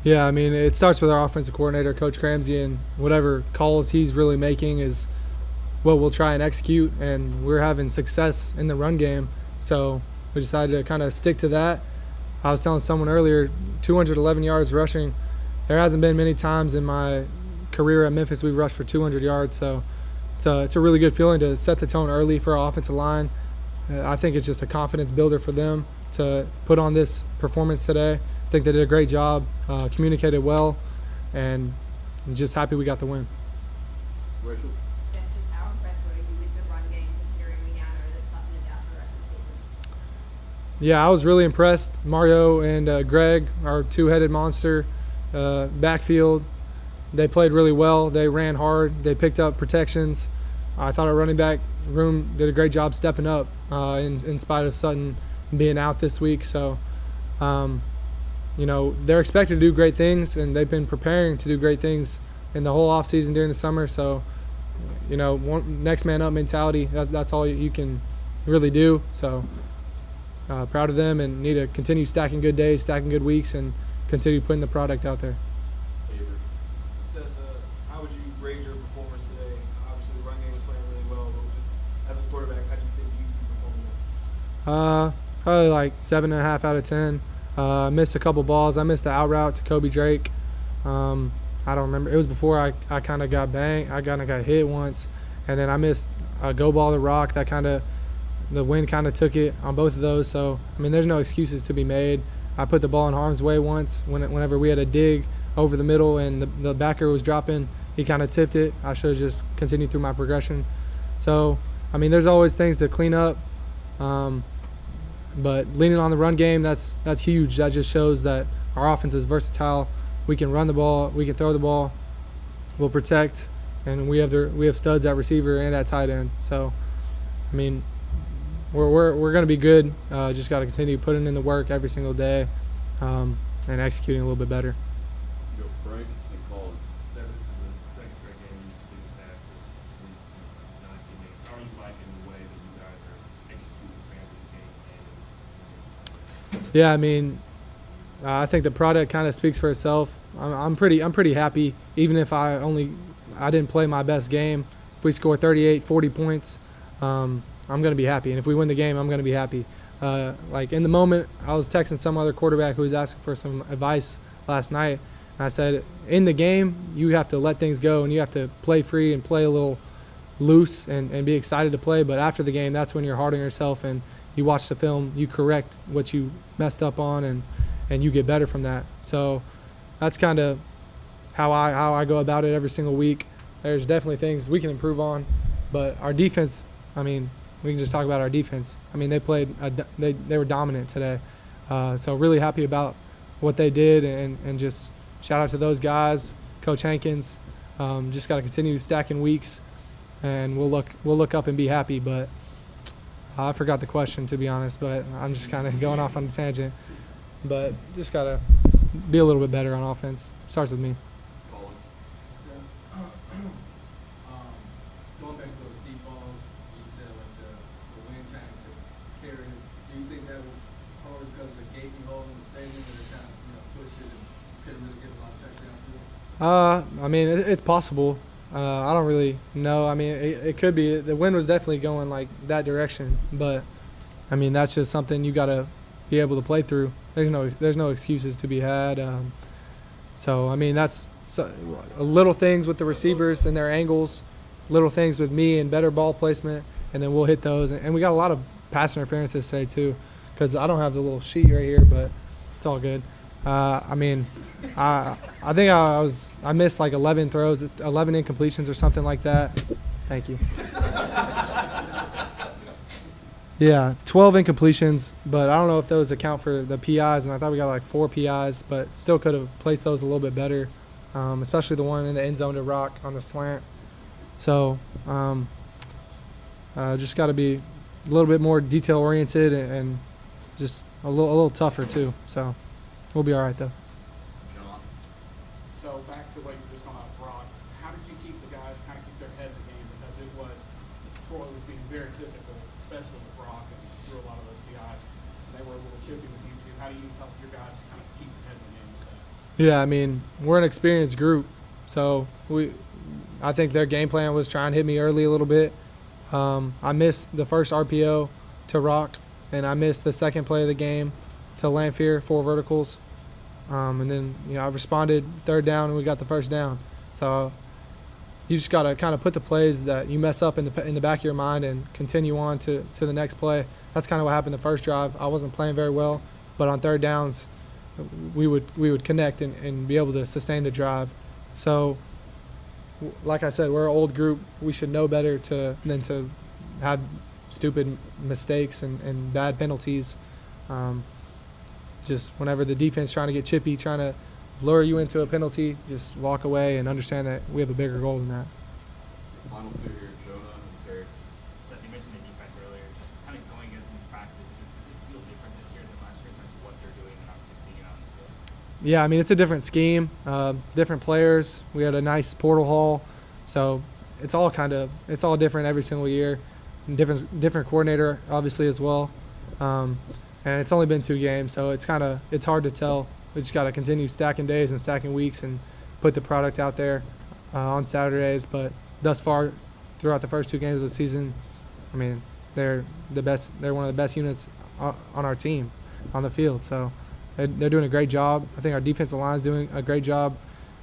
Yeah, I mean, it starts with our offensive coordinator, Coach Ramsey, and whatever calls he's really making is what we'll try and execute. And we're having success in the run game, so we decided to kind of stick to that. I was telling someone earlier, 211 yards rushing. There hasn't been many times in my career at Memphis we've rushed for 200 yards, so it's a really good feeling to set the tone early for our offensive line. I think it's just a confidence builder for them to put on this performance today. I think they did a great job, communicated well, and I'm just happy we got the win. Rachel? Seth, just how impressed were you with the run game considering we now know that Sutton is out for the rest of the season? Yeah, I was really impressed. Mario and Greg, our two-headed monster, backfield, they played really well. They ran hard. They picked up protections. I thought our running back room did a great job stepping up in spite of Sutton being out this week. So, they're expected to do great things, and they've been preparing to do great things in the whole offseason during the summer. So, next man up mentality, that's all you can really do. So, proud of them and need to continue stacking good days, stacking good weeks, and continue putting the product out there. Seth, how would you grade your performance today? Obviously, the run game was playing really well, but just as a quarterback, how do you think you performed? Probably like 7.5 out of 10. Missed a couple balls. I missed the out route to Kobe Drake. I don't remember. It was before I kind of got banged. I kind of got hit once, and then I missed a go ball to rock. The wind kind of took it on both of those. So I mean, there's no excuses to be made. I put the ball in harm's way once whenever we had a dig over the middle and the backer was dropping. He kind of tipped it. I should have just continued through my progression. So I mean, there's always things to clean up. But leaning on the run game, that's huge. That just shows that our offense is versatile. We can run the ball, we can throw the ball, we'll protect, and we have studs at receiver and at tight end. So, I mean, we're going to be good. Just got to continue putting in the work every single day, and executing a little bit better. You go Frank and Colin. Seth, this is the second straight game you've been past at least 9 teammates. How are you liking the way that you guys are executing Ramsey's game? Yeah, I mean, I think the product kind of speaks for itself. I'm pretty happy, even if I didn't play my best game. If we score 38, 40 points, I'm gonna be happy, and if we win the game, I'm gonna be happy. Like in the moment, I was texting some other quarterback who was asking for some advice last night, and I said, in the game, you have to let things go, and you have to play free and play a little loose and be excited to play. But after the game, that's when you're hard on yourself and you watch the film, you correct what you messed up on, and you get better from that. So that's kind of how I go about it every single week. There's definitely things we can improve on, but our defense, I mean, we can just talk about our defense. I mean, they were dominant today. So really happy about what they did, and just shout out to those guys, Coach Hankins. Just got to continue stacking weeks, and we'll look up and be happy. But I forgot the question, to be honest, but I'm just kind of going off on a tangent. But just got to be a little bit better on offense. Starts with me. Colin? So, going back to those deep balls, you said like the wind kind of carried it. Do you think that was hard because of the gaping hole in the stadium that it kind of pushed it and couldn't really get a lot of touchdown field? I mean, it's possible. I don't really know. I mean, it could be. The wind was definitely going like that direction, but I mean, that's just something you got to be able to play through. There's no excuses to be had. So I mean, that's little things with the receivers and their angles, little things with me and better ball placement, and then we'll hit those. And we got a lot of pass interferences today too, because I don't have the little sheet right here, but it's all good. I mean, I think I missed like 11 throws, 11 incompletions or something like that. Thank you. Yeah, 12 incompletions, but I don't know if those account for the PIs, and I thought we got like 4 PIs, but still could have placed those a little bit better, especially the one in the end zone to rock on the slant. So just got to be a little bit more detail-oriented and just a little tougher too. So we'll be all right, though. John? So back to what you were just talking about, Brock. How did you keep the guys kind of keep their head in the game? Because Troy was being very physical, especially with Brock, and threw a lot of those PIs. And they were a little chippy with you two. How do you help your guys kind of keep their head in the game with that? Yeah, I mean, we're an experienced group, so I think their game plan was try and hit me early a little bit. I missed the first RPO to Rock, and I missed the second play of the game to Lanphier, 4 verticals. And then, I responded third down, and we got the first down. So you just got to kind of put the plays that you mess up in the back of your mind and continue on to the next play. That's kind of what happened the first drive. I wasn't playing very well, but on third downs, we would connect and be able to sustain the drive. So, like I said, we're an old group. We should know better than to have stupid mistakes and bad penalties. Just whenever the defense trying to get chippy, trying to lure you into a penalty, just walk away and understand that we have a bigger goal than that. Final 2 here, Jonah and Terry. Seth, you mentioned the defense earlier. Just kind of going against them in practice, does it feel different this year than last year in terms of what they're doing and obviously seeing it out in the field? Yeah, I mean, it's a different scheme, different players. We had a nice portal haul, so it's all different every single year. And different coordinator, obviously, as well. And it's only been 2 games, so it's hard to tell. We just got to continue stacking days and stacking weeks and put the product out there on Saturdays. But thus far, throughout the first 2 games of the season, I mean, they're the best. They're one of the best units on our team on the field. So they're doing a great job. I think our defensive line is doing a great job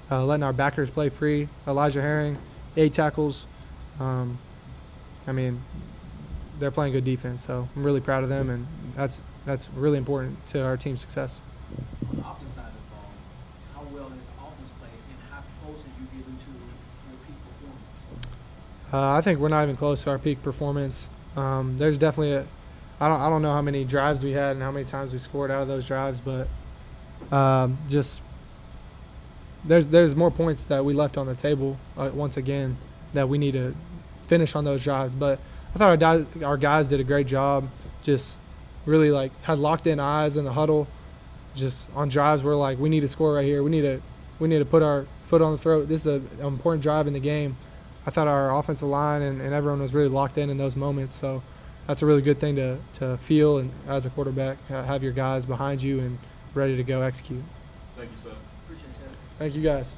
letting our backers play free. Elijah Herring, 8 tackles. I mean, they're playing good defense, so I'm really proud of them, and that's really important to our team's success. On the opposite side of the ball, how well has the offense played, and how close are you getting to your peak performance? I think we're not even close to our peak performance. There's definitely I don't know how many drives we had and how many times we scored out of those drives, but just there's more points that we left on the table once again that we need to finish on those drives. But I thought our guys did a great job. Just really had locked in eyes in the huddle. Just on drives, we're like, we need to score right here. We need to put our foot on the throat. This is an important drive in the game. I thought our offensive line and everyone was really locked in those moments. So that's a really good thing to feel, and as a quarterback, have your guys behind you and ready to go execute. Thank you, Seth. Appreciate it. Thank you, guys.